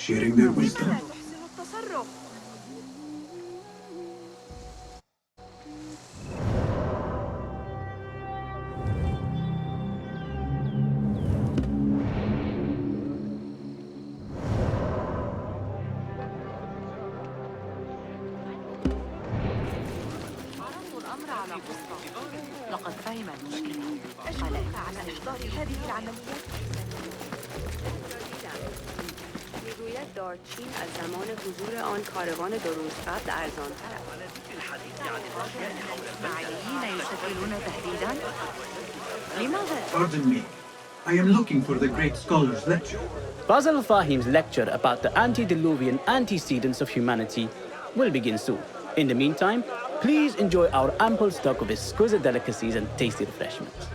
sharing their wisdom. لقد فهم المشكلة. قال على إحضار هذه العمليات. میگوید دارچین از زمان حضور آن کاروان 2 روز قبل ارزان‌تر است. الإسماعيليين يشكلون تهديداً؟ لماذا؟ Pardon me. I am looking for the great scholar's lecture. Basil Fahim's lecture about the antediluvian antecedents of humanity will begin soon. In the meantime, please enjoy our ample stock of exquisite delicacies and tasty refreshments.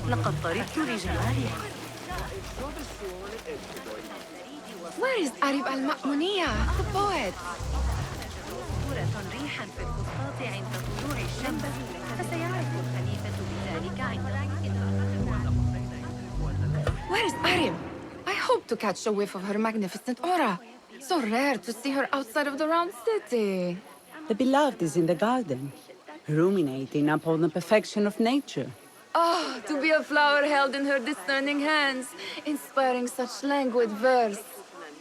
لقد طربت لجمالها. Where is Arib al-Ma'muniya, the poet? ريحاً في الفسطاط عند طلوع الشمس، فسيعرف الخليفة بذلك عند Where is Arib? I hope to catch a whiff of her magnificent aura. So rare to see her outside of the round city. The beloved is in the garden, ruminating upon the perfection of nature. Oh, to be a flower held in her discerning hands, inspiring such languid verse.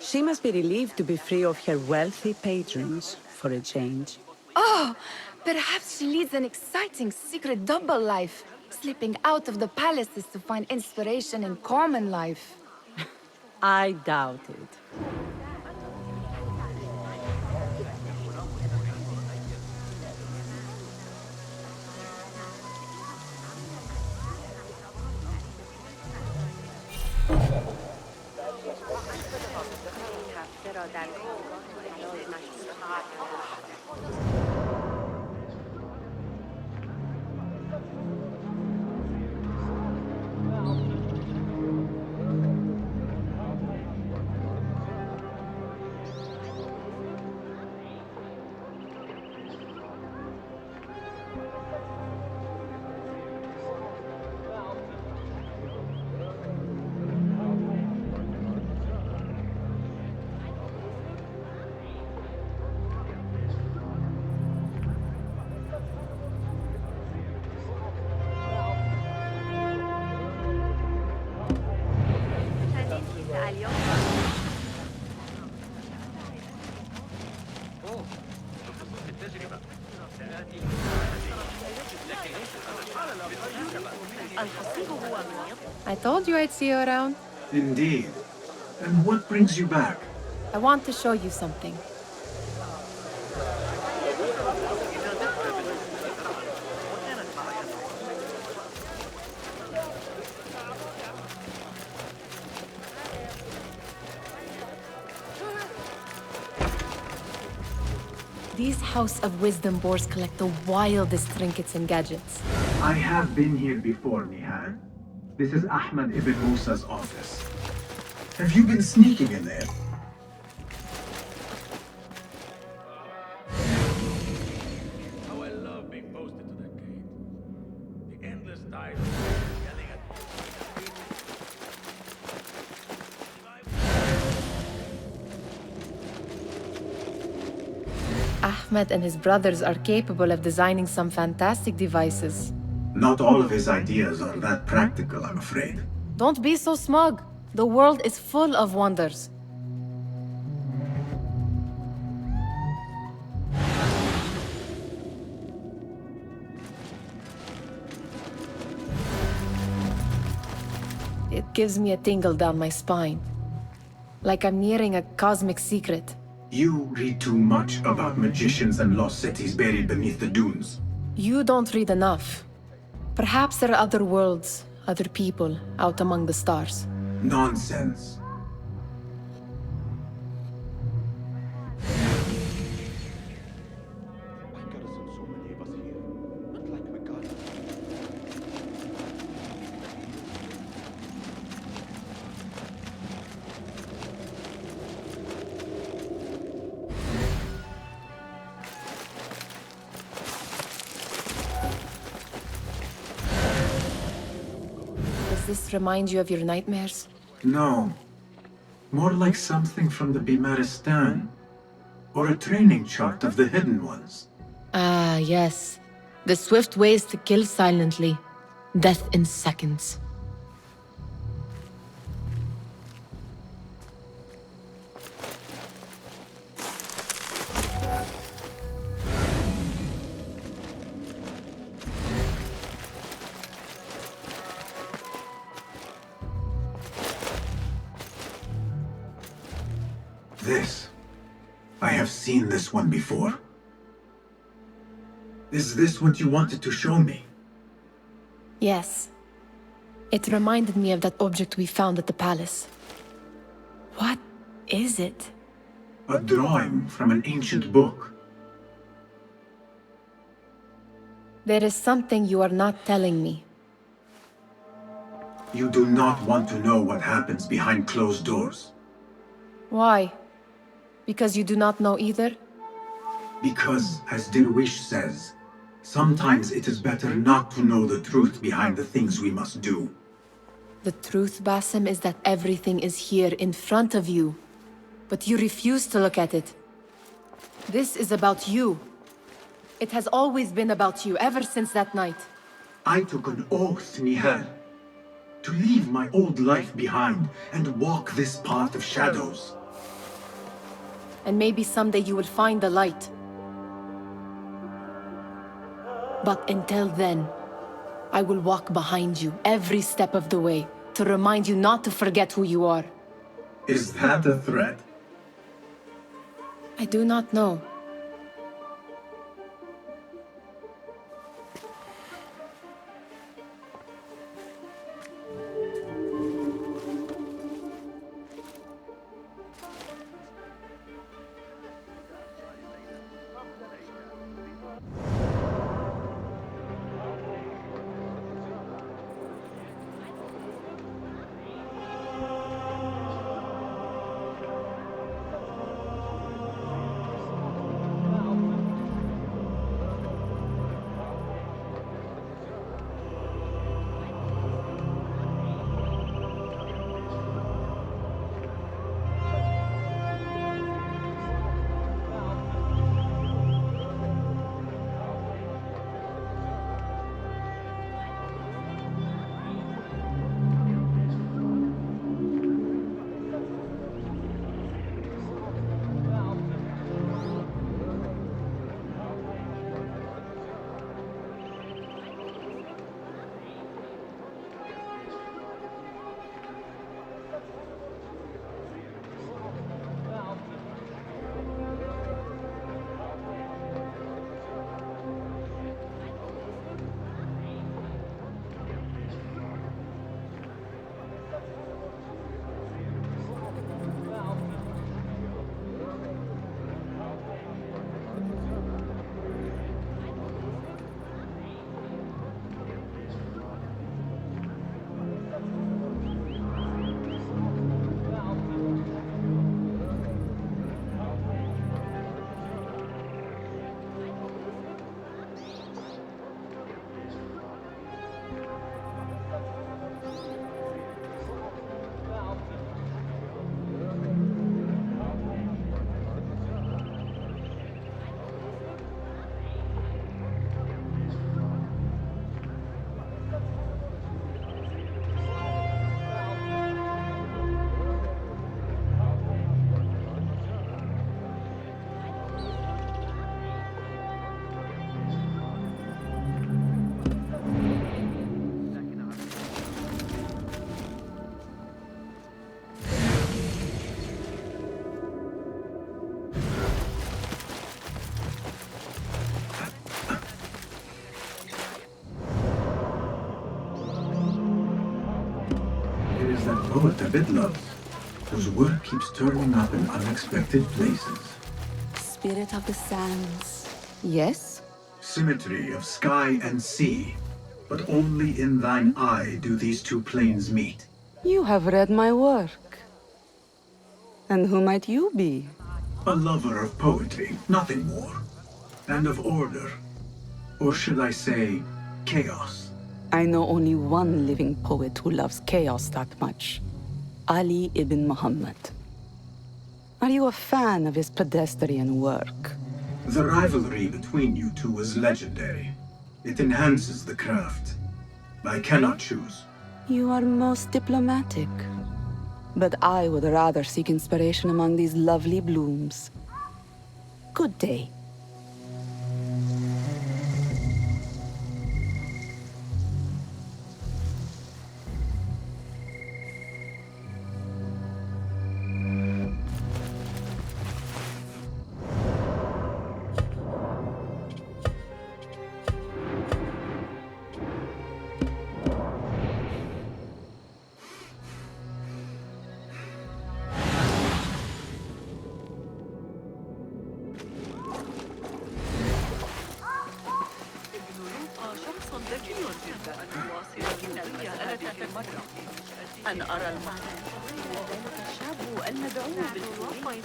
She must be relieved to be free of her wealthy patrons for a change. Oh, perhaps she leads an exciting secret double life, slipping out of the palaces to find inspiration in common life. I doubt it. هفته را در حلال مشروع I told you I'd see you around. Indeed. And what brings you back? I want to show you something. These House of Wisdom boars collect the wildest trinkets and gadgets. I have been here before, Nihal. This is Ahmed ibn Musa's office. Have you been sneaking in there? How I love being posted to that gate. The endless tide yelling at Ahmed and his brothers are capable of designing some fantastic devices. Not all of his ideas are that practical, I'm afraid. Don't be so smug. The world is full of wonders. It gives me a tingle down my spine. Like I'm nearing a cosmic secret. You read too much about magicians and lost cities buried beneath the dunes. You don't read enough. Perhaps there are other worlds, other people out among the stars. Nonsense. Does this remind you of your nightmares? No. More like something from the Bimaristan. Or a training chart of the Hidden Ones. Ah, yes. The swift ways to kill silently. Death in seconds. This. I have seen this one before. Is this what you wanted to show me? Yes. It reminded me of that object we found at the palace. What is it? A drawing from an ancient book. There is something you are not telling me. You do not want to know what happens behind closed doors. Why? Because you do not know either? Because, as Dirwish says, sometimes it is better not to know the truth behind the things we must do. The truth, Basim, is that everything is here in front of you. But you refuse to look at it. This is about you. It has always been about you, ever since that night. I took an oath, Nihal, to leave my old life behind and walk this path of shadows. And maybe someday you will find the light. But until then, I will walk behind you every step of the way to remind you not to forget who you are. Is that a threat? I do not know. That poet Abid loves, whose work keeps turning up in unexpected places. Spirit of the sands. Yes? Symmetry of sky and sea, but only in thine eye do these two planes meet. You have read my work. And who might you be? A lover of poetry, nothing more. And of order. Or should I say, chaos. I know only one living poet who loves chaos that much. Ali ibn Muhammad. Are you a fan of his pedestrian work? The rivalry between you two is legendary. It enhances the craft. I cannot choose. You are most diplomatic. But I would rather seek inspiration among these lovely blooms. Good day. أن أرى المعنى ذلك الشاب المدعو بالقوة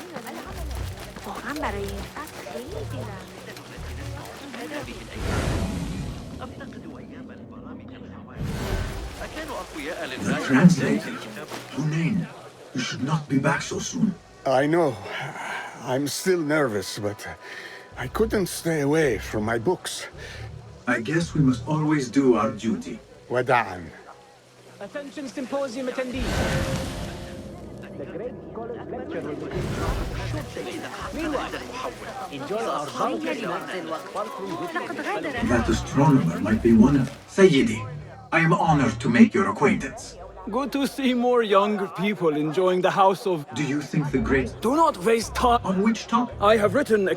واقعا برای فقط خیلی دیرم هذا به الأيام أفتقد أيام البرامج الحوادث أكانوا أقوياء The للغاية translator. Hunain, you should not be back so soon. I know. I'm still nervous, but I couldn't stay away from my books. I guess we must always do our duty. Wada'an. Attention symposium attendees. The great college lecture will begin shortly. Meanwhile, enjoy our That astronomer might be one of... Sayyidi, I am honored to make your acquaintance. Good to see more younger people enjoying the house of... Do you think the great... Do not waste time. On which topic? I have written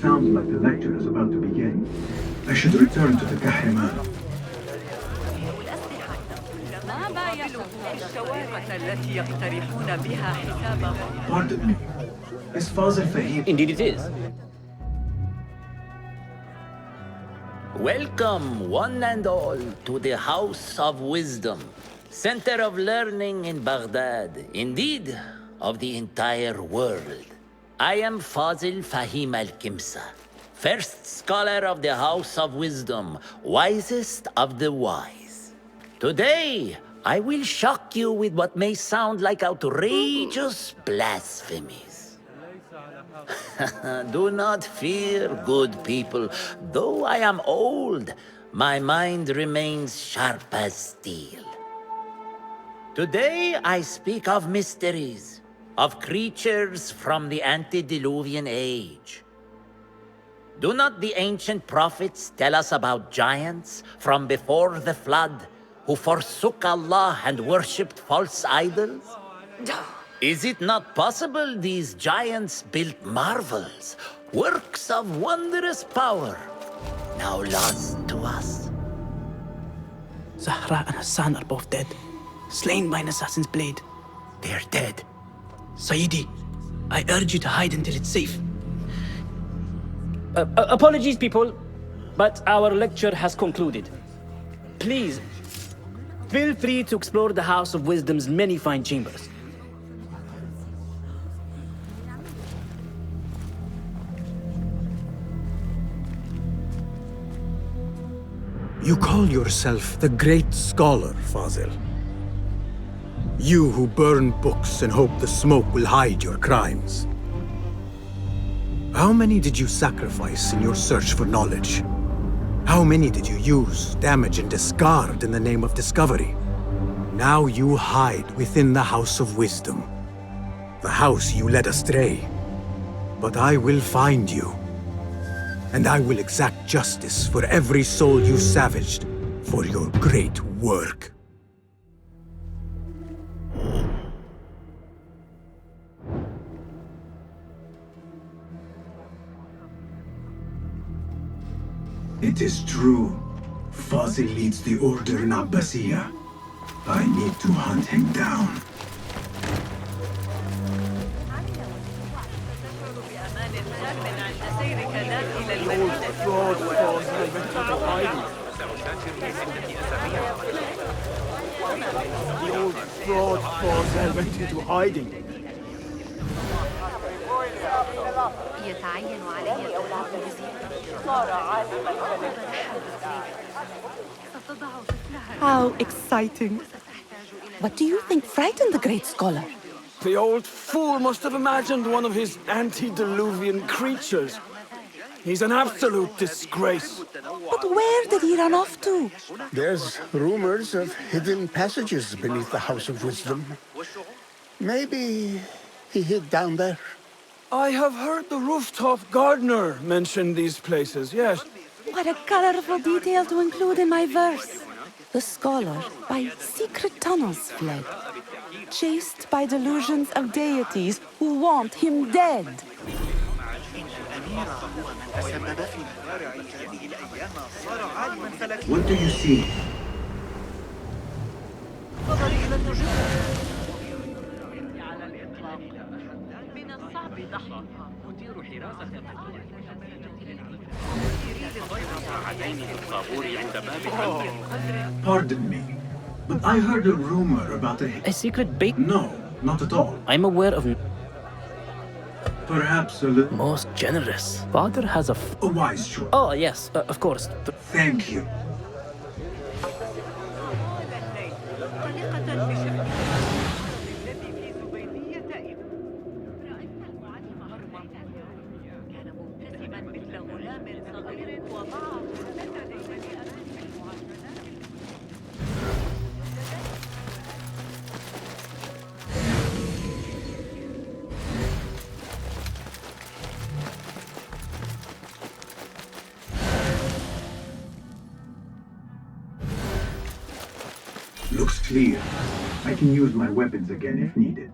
Sounds like the lecture is about to begin. I should return to the Kahraman. التي يقترحون بها حسابهم. Pardon me. Is Fazil Fahim... Indeed it is. Welcome, one and all, to the House of Wisdom, center of learning in Baghdad, indeed, of the entire world. I am Fazil Fahim al-Kimsa, first scholar of the House of Wisdom, wisest of the wise. Today, I will shock you with what may sound like outrageous blasphemies. Do not fear, good people. Though I am old, my mind remains sharp as steel. Today I speak of mysteries, of creatures from the antediluvian age. Do not the ancient prophets tell us about giants from before the flood who forsook Allah and worshipped false idols? Is it not possible these giants built marvels, works of wondrous power, now lost to us? Zahra and Hassan are both dead, slain by an assassin's blade. They're dead. Sayyidi, I urge you to hide until it's safe. Apologies, people, but our lecture has concluded. Please, feel free to explore the House of Wisdom's many fine chambers. You call yourself the great scholar, Fazil. You who burn books and hope the smoke will hide your crimes. How many did you sacrifice in your search for knowledge? How many did you use, damage, and discard in the name of discovery? Now you hide within the House of Wisdom, the house you led astray. But I will find you, and I will exact justice for every soul you savaged for your great work. It is true. Fazil leads the order in Abbasiyah. I need to hunt him down. The old fraud Fazil went into hiding. يتعين علي القيام How exciting. What do you think frightened the great scholar? The old fool must have imagined one of his antediluvian creatures. He's an absolute disgrace. But where did he run off to? There's rumors of hidden passages beneath the House of Wisdom. Maybe he hid down there. I have heard the rooftop gardener mention these places, yes. What a colorful detail to include in my verse. The scholar by secret tunnels fled, chased by delusions of deities who want him dead. What do you see? Pardon me, but I heard a rumor about A secret bait? No, not at all. I'm aware of... Perhaps a little... Most generous. Father has a wise choice. Oh, yes, of course. Thank you. Looks clear. I can use my weapons again if needed.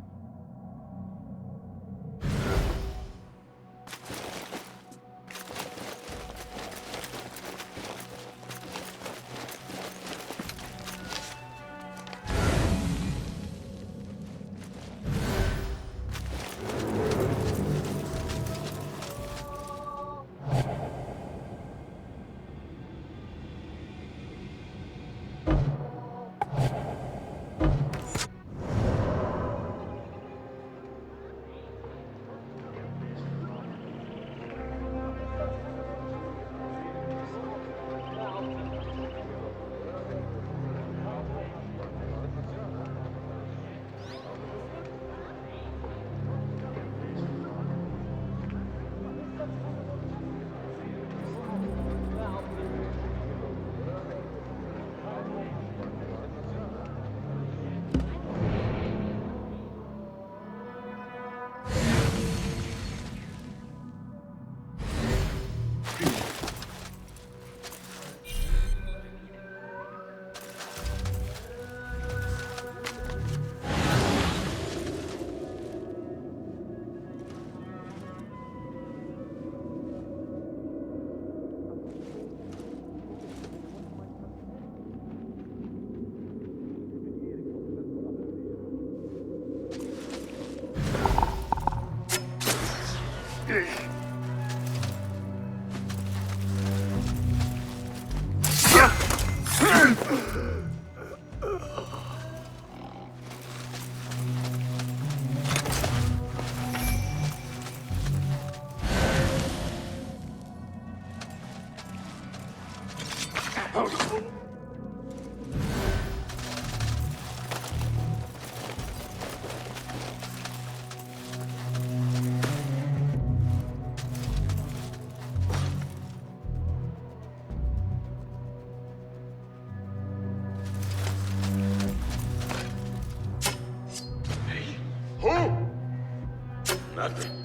Nothing.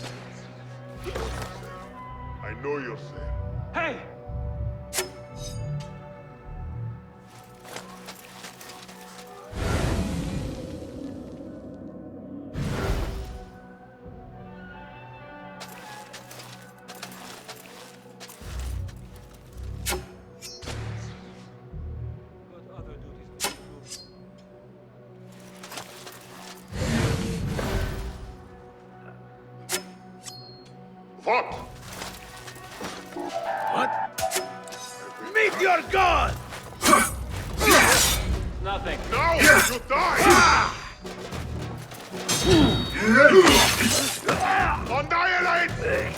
I know you're there. Hey! What? What? Meet your god! Nothing. No! You die! Annihilate!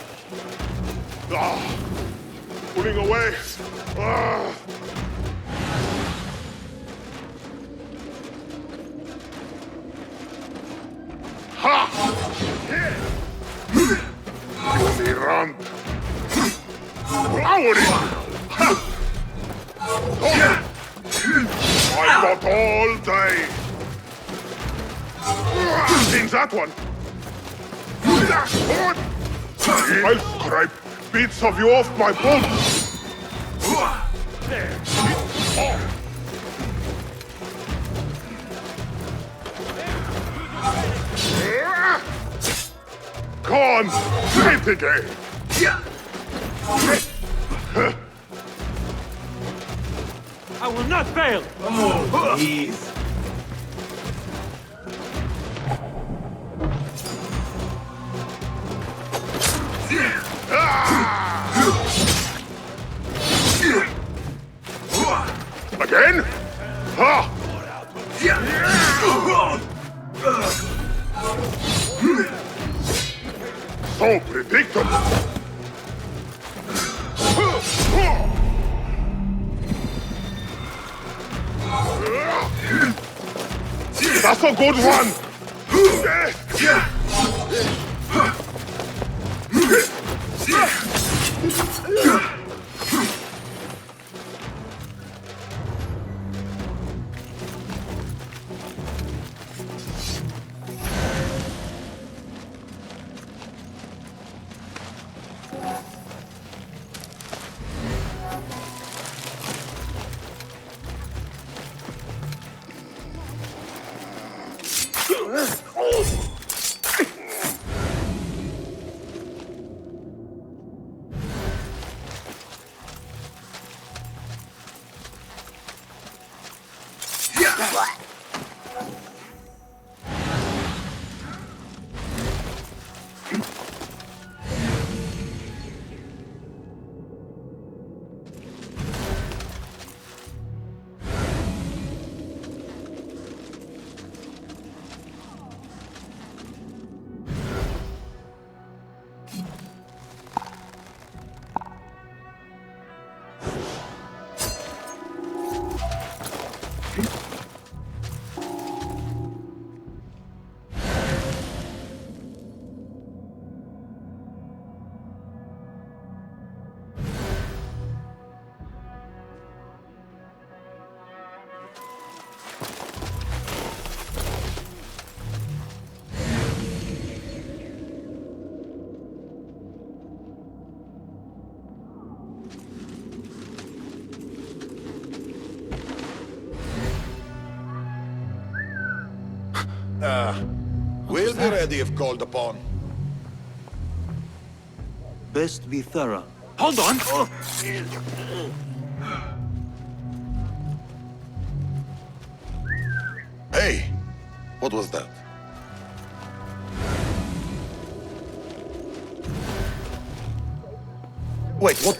Pulling away. Ha! You be run. Flowery! I got all day. In that one. I'll scrape bits of you off my bones. Come on, play the game. I will not fail! Oh, please. Again? Ha! So predictable. That's a good one. We'll be ready if called upon. Best be thorough. Hold on! Hey! What was that? Wait, what?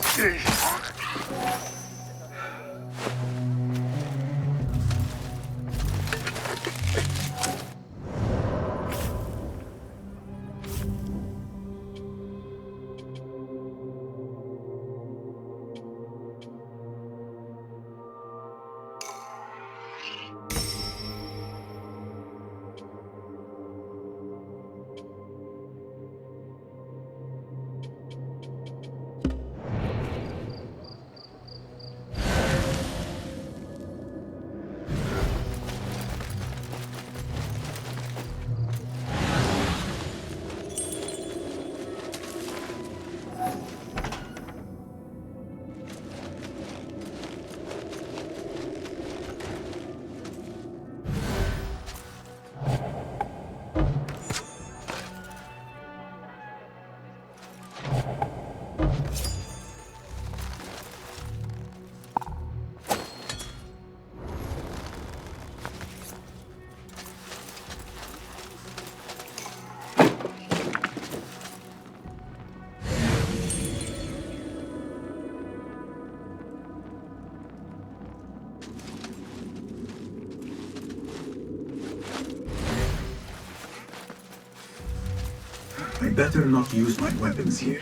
better not use my weapons here.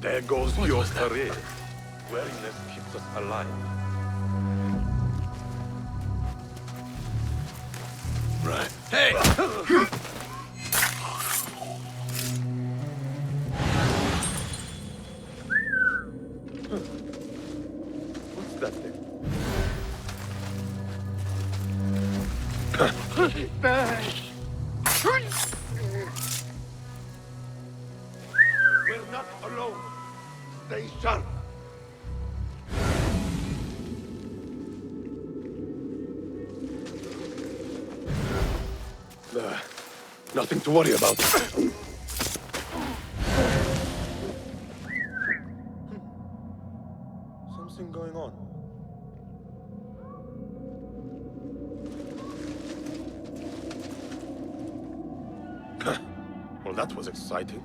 There goes your career. Wariness keeps us alive. Right. Hey! What's that thing? We're not alone. Stay sharp. Nothing to worry about. Something going on. Well, that was exciting.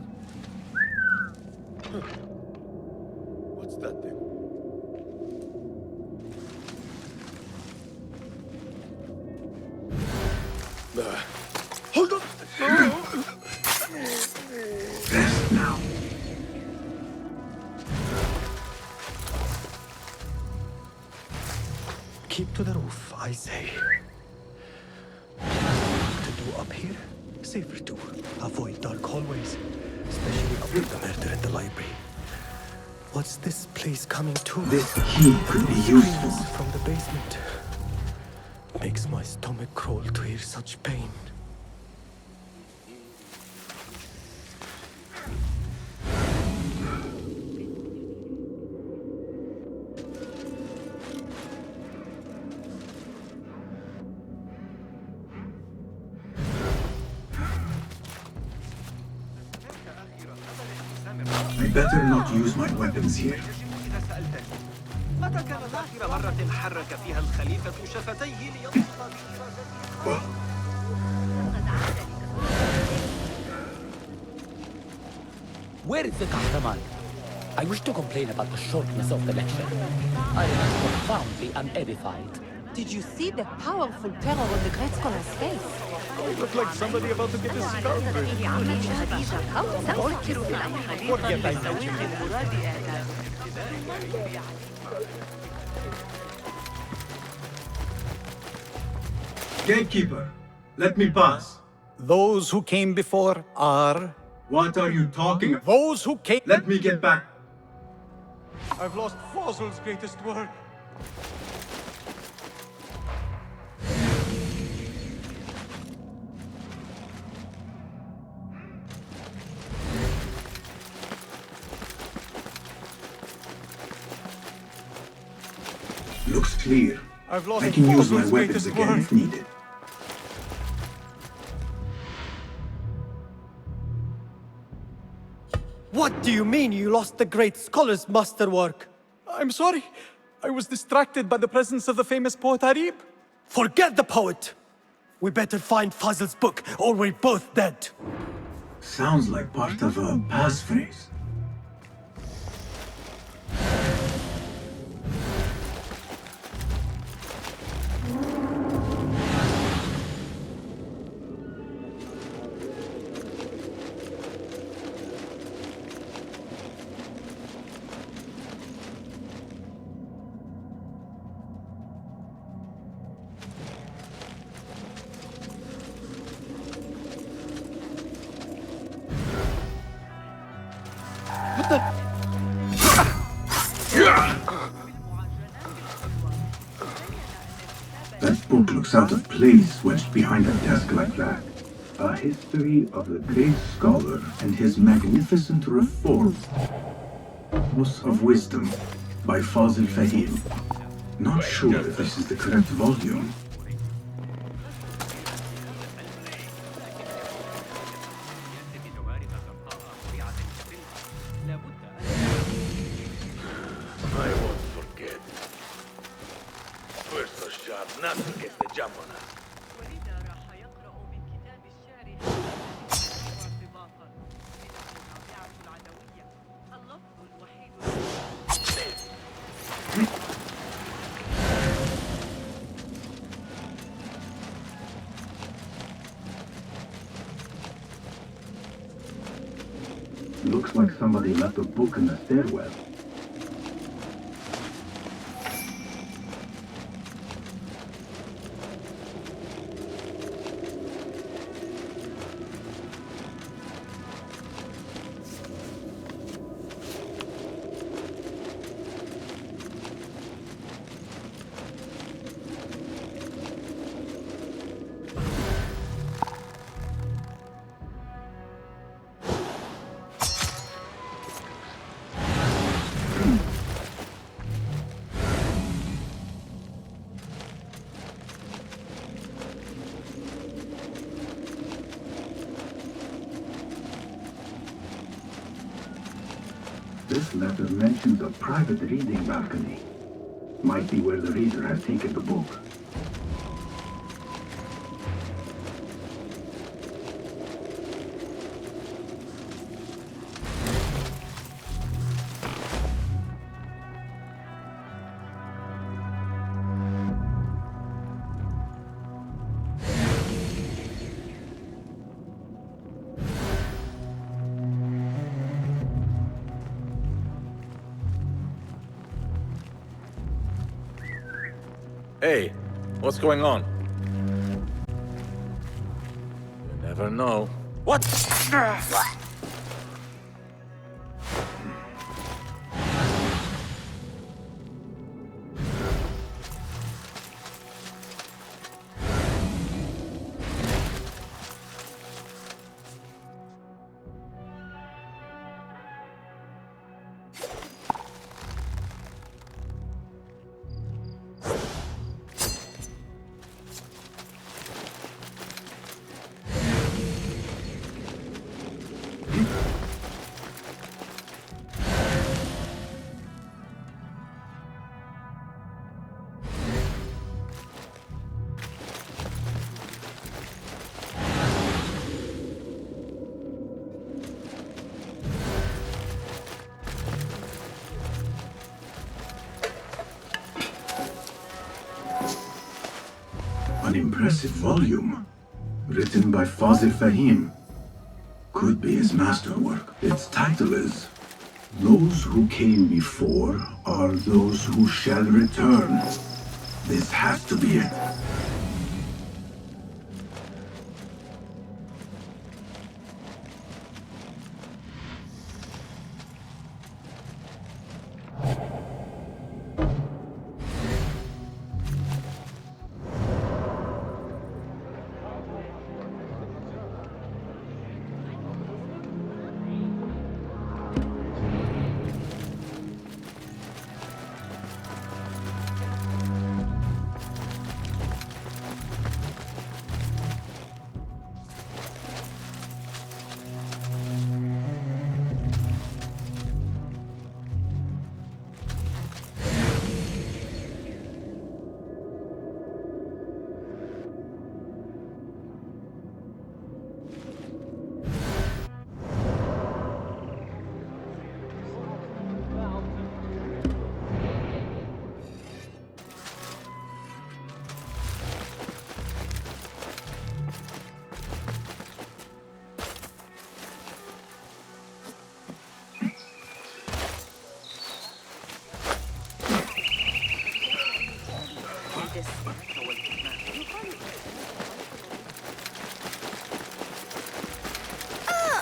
What's that thing? Hold on! Rest now. Keep to the roof, I say. What to do up here? Safer to avoid dark hallways, especially after the murder in the library. What's this place coming to? This key could be useful. From the basement. Makes my stomach crawl to hear such pain. I better not use my weapons here. متى كانت آخر مرة حرك فيها الخليفة شفتيه لينطق Where is the Kahraman? I wish to complain about the shortness of the lecture. I am profoundly unedified. Did you see the powerful terror on the great scholar's face? It looked like somebody about to get his skull ripped. Forget I mentioned it. Gatekeeper, let me pass. Those who came before are... What are you talking about? Those who came... Let me get back. I've lost Fossil's greatest work. Looks clear. I've lost I can use my Fossil's weapons greatest again work. if needed. What do you mean you lost the great scholar's masterwork? I'm sorry. I was distracted by the presence of the famous poet Arib. Forget the poet! We better find Fazl's book, or we're both dead. Sounds like part of a passphrase. That book looks out of place wedged behind a desk like that. A history of the great scholar and his magnificent reforms. House of Wisdom by Fazil Fahim. Not sure if this is the correct volume. I won't forget. First rush job, nothing gets the jump on us. Looks like somebody left a book in the stairwell. This letter mentions a private reading balcony. Might be where the reader has taken the book. Hey, what's going on? You never know. What? An impressive volume, written by Fazil Fahim. Could be his masterwork. Its title is Those Who Came Before Are Those Who Shall Return. This has to be it.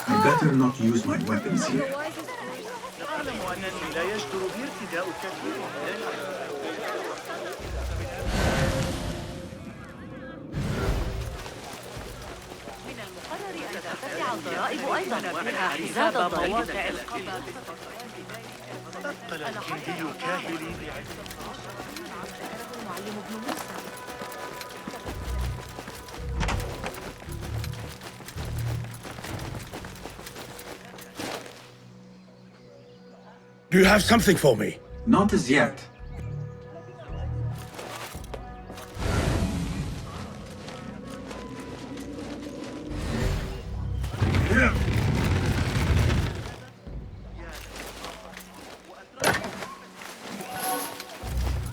I better not use my weapons here. أعلم أنني لا يجدر بي ارتداء كثير من المقرر أن ترتفع الضرائب أيضا فيها حساب دوافع القبض. ثقل الكندي كاهلي المعلم ابن موسى. Do you have something for me? Not as yet.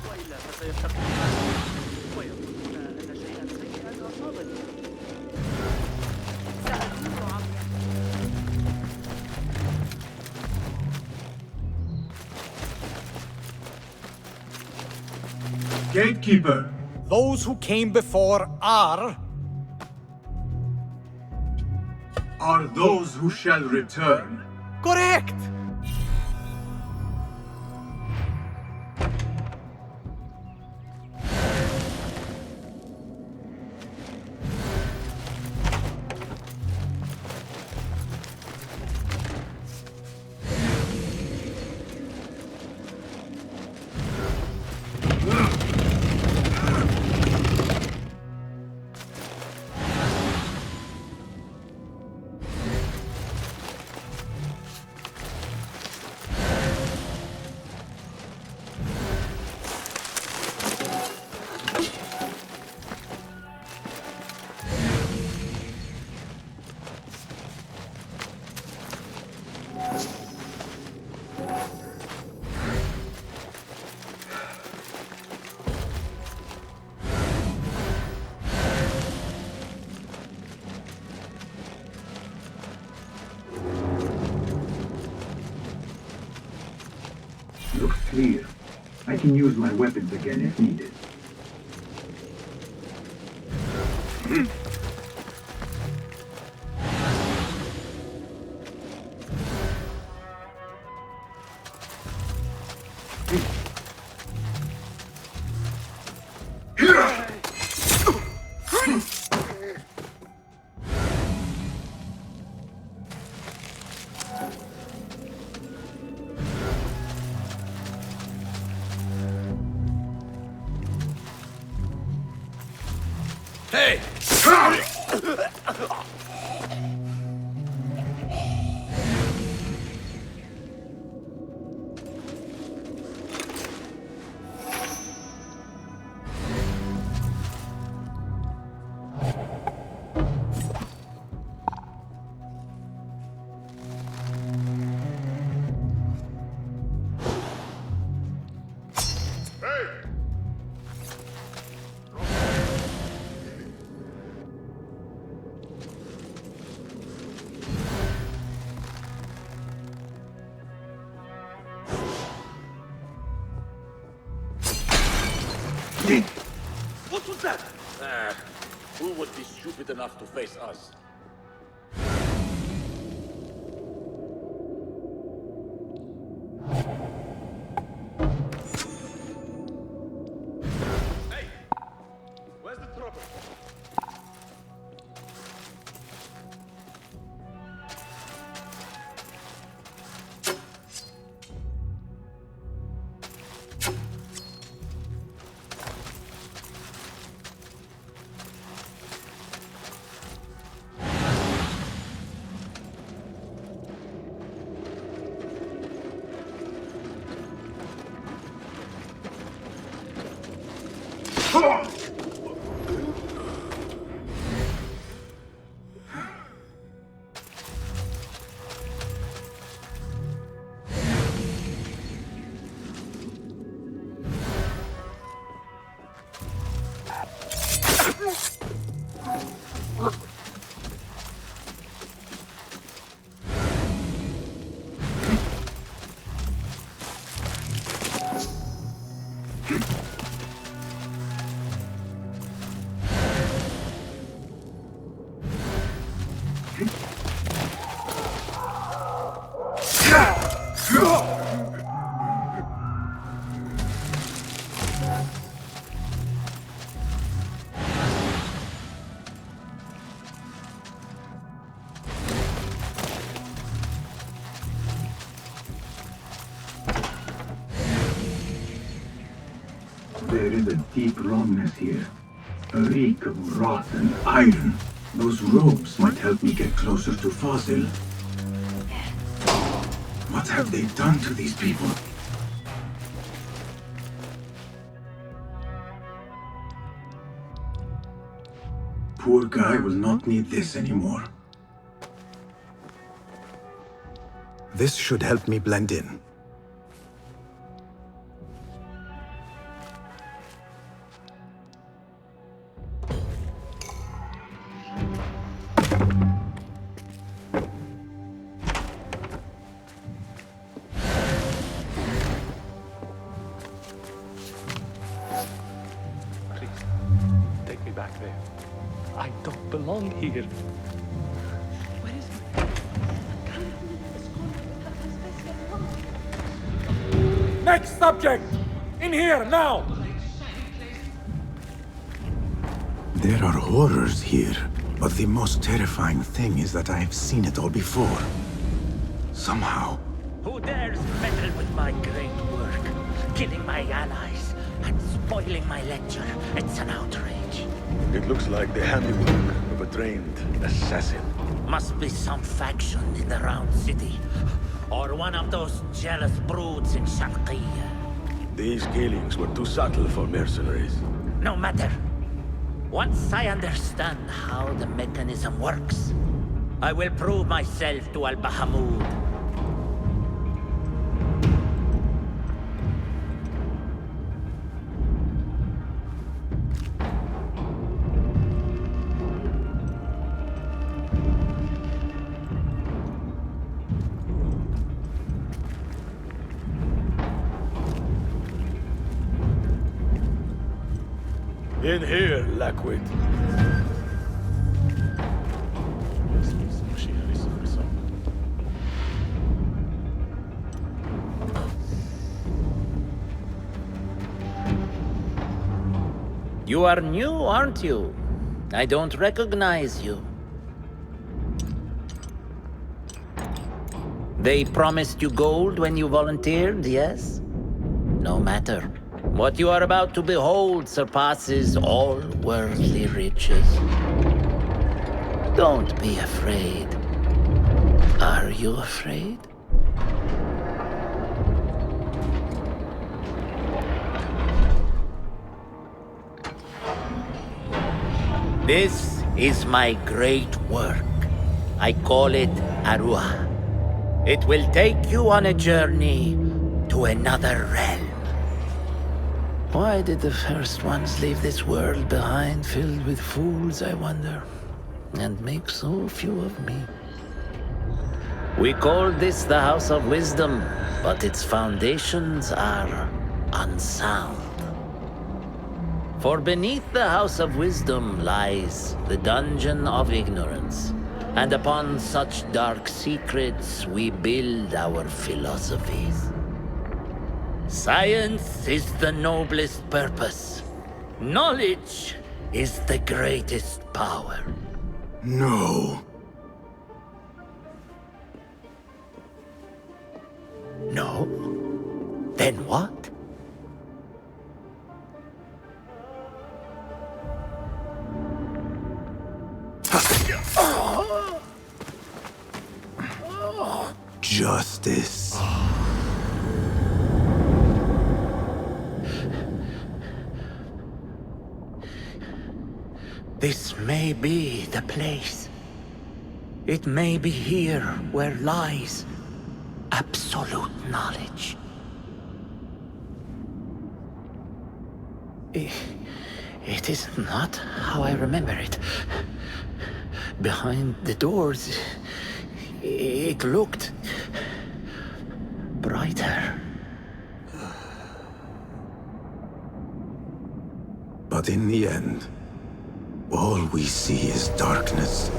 وإلا فسيفتقدون ويظنون أن شيئا سيئا أصابني. سأدور عبر Gatekeeper! Those who came before are those who shall return. correct! Looks clear. I can use my weapons again if needed. Hey! What was that? Who would be stupid enough to face us? Hey! Where's the trooper? There is a deep wrongness here. A reek of rotten iron. Those ropes might help me get closer to Fossil. What have they done to these people? Poor guy will not need this anymore. This should help me blend in. Take me back there. I don't belong here. Next subject! In here, now! There are horrors here, but the most terrifying thing is that I have seen it all before. Somehow. Who dares meddle with my great work, killing my allies and spoiling my lecture? It's an outrage. It looks like the handiwork of a trained assassin. Must be some faction in the Round City, or one of those jealous broods in Sharqiyya. These killings were too subtle for mercenaries. No matter. Once I understand how the mechanism works, I will prove myself to Al-Bahamud. In here, Lackwit. You are new, aren't you? I don't recognize you. They promised you gold when you volunteered, yes? No matter. What you are about to behold surpasses all worldly riches. Don't be afraid. Are you afraid? This is my great work. I call it Arua. It will take you on a journey to another realm. Why did the first ones leave this world behind filled with fools, I wonder, and make so few of me? We call this the House of Wisdom, but its foundations are unsound. For beneath the House of Wisdom lies the Dungeon of Ignorance, and upon such dark secrets we build our philosophies. Science is the noblest purpose. Knowledge is the greatest power. No. No? Then what? Justice. This may be the place. It may be here where lies absolute knowledge. It is not how I remember it. Behind the doors, it looked brighter. But in the end, all we see is darkness.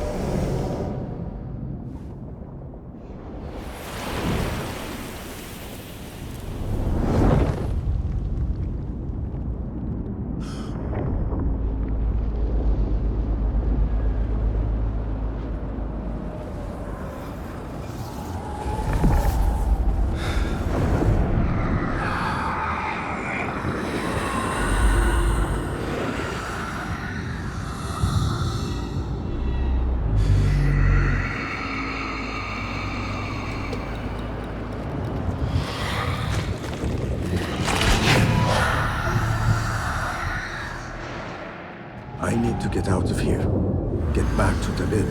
need to get out of here. Get back to Talib.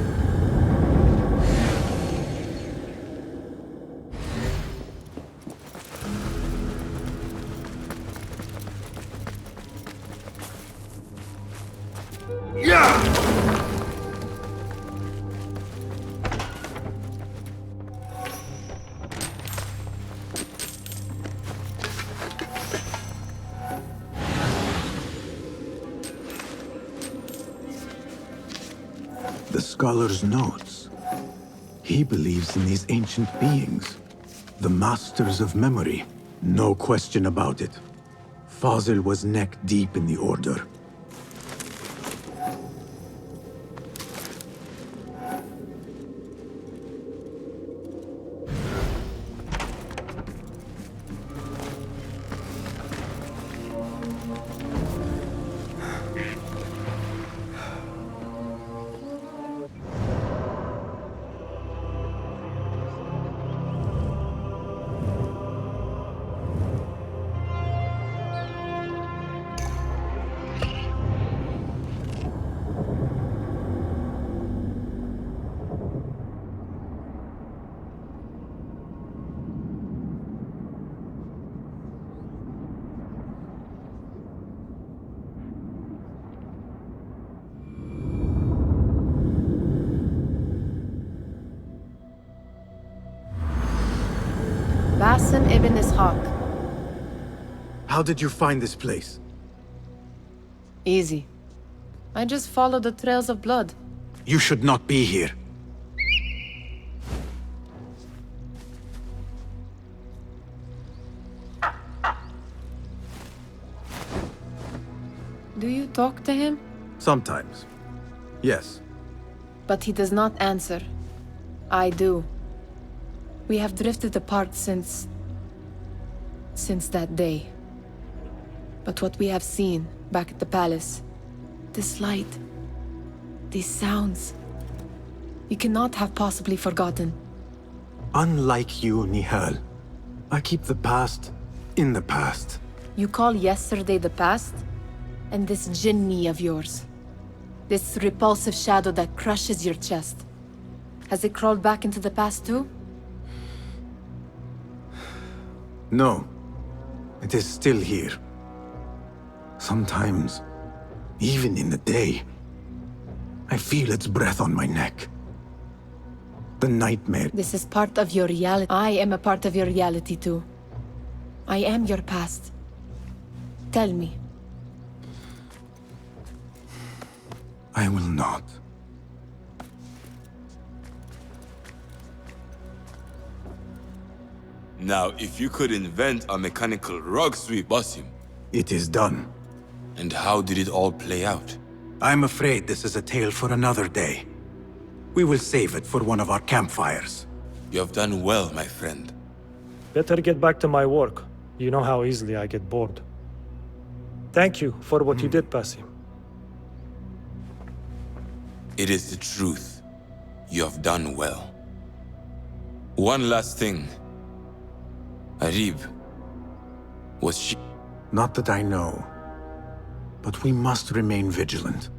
The scholar's notes. He believes in these ancient beings, the masters of memory. No question about it. Fazil was neck deep in the Order. Basim ibn Ishaq. How did you find this place? Easy. I just followed the trails of blood. You should not be here. Do you talk to him? Sometimes. Yes. But he does not answer. I do. We have drifted apart since that day. But what we have seen back at the palace, this light, these sounds, you cannot have possibly forgotten. Unlike you, Nihal, I keep the past in the past. You call yesterday the past? And this jinni of yours, this repulsive shadow that crushes your chest, has it crawled back into the past too? No. It is still here. Sometimes, even in the day, I feel its breath on my neck. The nightmare. This is part of your reality. I am a part of your reality too. I am your past. Tell me. I will not. Now, if you could invent a mechanical rug sweep, Basim. It is done. And how did it all play out? I'm afraid this is a tale for another day. We will save it for one of our campfires. You have done well, my friend. Better get back to my work. You know how easily I get bored. Thank you for what you did, Basim. It is the truth. You have done well. One last thing. Arib. Was she... Not that I know. But we must remain vigilant.